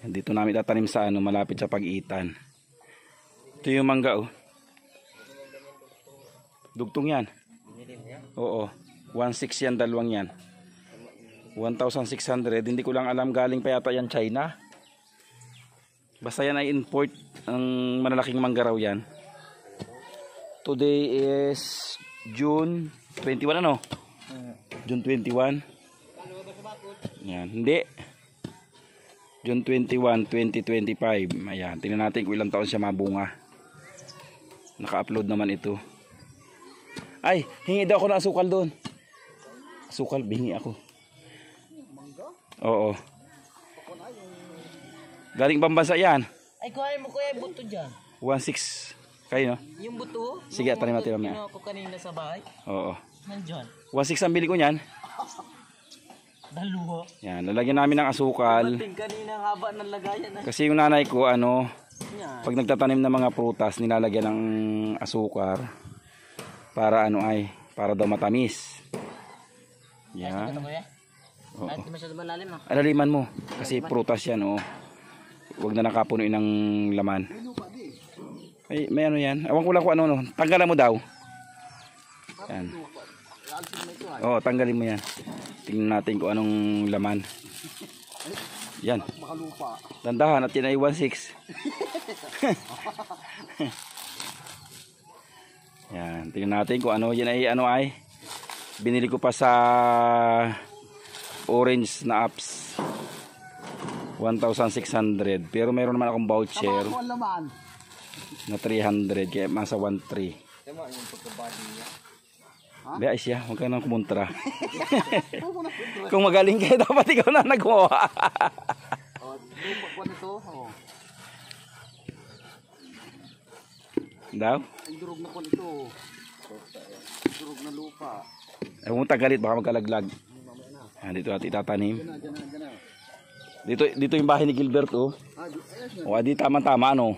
Dito namin tatanim sa ano, malapit sa Pag-itan. Ito yung mangga oh. Dugtong yan. Oo. 1.6 yan, dalawang yan. 1,600. Hindi ko lang alam, galing pa yata yan China. Basta yan ay import. Ang malalaking mangga raw yan. Today is June 21 ano? June 21. Yan, hindi. June 21, 2025. Ayan, tingnan natin kung ilang taon siya mabunga. Naka-upload naman ito. Ay, hingi daw ako ng asukal doon. Asukal, bingi ako. Oo. Galing pambansa yan. Ay, kuhain mo kuya yung buto dyan. 1.6. Kayo no? Yung buto? Sige, tanim natin mamaya. Yung ko kanina sa bahay? Oo. Nandyan. 1.6 ang bili ko niyan. Dalawa. Yan, lalagyan namin ng asukal. Mating kanina ang haba ng lagayan. Kasi yung nanay ko, ano, Yan. pag nagtatanim ng mga prutas, nilalagyan ng asukar. Para ano ay, para daw matamis. Yan. Ito kuya? Oo. Kahit di masyado malalim ah. Alaliman mo, kasi prutas yan, oh. Huwag na nakapunuin ng laman. Ay, may ano yan. Awan ko lang kung ano, no. Tanggalan mo daw. Yan. Oo, tanggalin mo yan. Tingnan natin kung anong laman. Yan. Dandahan at yan ay 1.6. Yan, tingnan natin kung ano yan ay, ano ay. Binili ko pa sa Orange na apps. 1,600. Pero meron naman akong voucher na 300. Kaya masa 1.3. Biya siya, huwag ka nang kumontra. Kung magaling kayo, dapat ikaw na nagawa. Daw? Ang durog na kon ito. Durog na lupa. Ay, huwag mong tagalit, baka magkalaglag. Dito natin itatanim. Dito yung bahay ni Gilbert, oh. O, di tama-tama, ano.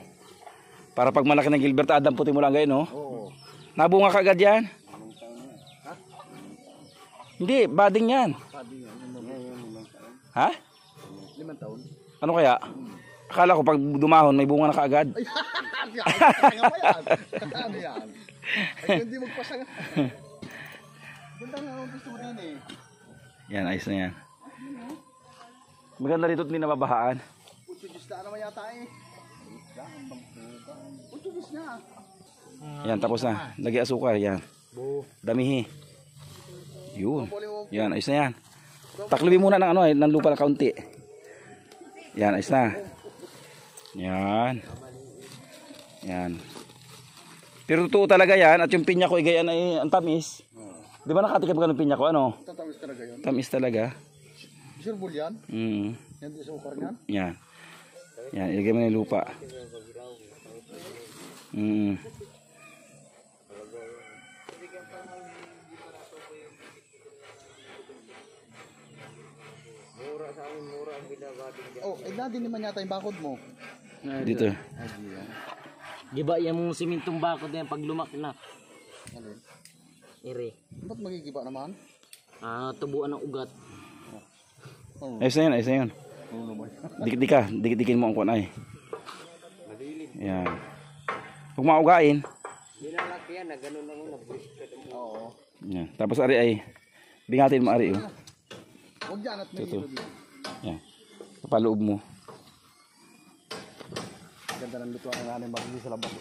Para pag malaki ng Gilbert, Adam, puti mo lang gayon, no? Oo. Nabunga ka agad yan? Hindi, bading yan. Ha? 5 taon. Ano kaya? Akala ko pag dumahon, may bunga na kaagad. Ano yan? Ay, hindi magpasang. Ganda nga ang gusto mo din eh. Yan, ayos na yan. Maganda rito hindi nababahaan. Putsugis na naman yata eh. Putsugis na. Yan, tapos na. Lagi asukar, yan. Damihi. Yun. Yan, ayos na yan. Taklibin muna ng ano eh, ng lupa na kaunti. Yan, ayos na. Yan. Yan. Pero totoo talaga yan. At yung pinya ko, igayan ay ang tamis. Di ba nakatikim ka ng pinya ko? Ano? Tatamis talaga yun. Tamis talaga. Surbol yan? Yan di sukar yan? Yan. Yan, ilagay mo na yung lupa. Oh, eh din naman yata yung bakod mo. Dito. Di ba yung simintong bakod na yan pag lumaki na? Alin? Iri. Ba't magigiba naman? Tubuan ng ugat. Ayos na yun, ayos na yun. Dikit-dikin mo ang kuwan ay. Yan. Huwag maugain. Hindi na laki yan, ganun lang yun. Oo. Yan. Tapos ari ay, bingatin mo ari. Oh. Huwag dyan at may Ito. ilo dito. Yan. Papaloob mo. Ganda ng lutuan ng nanay, mabilis sa labas.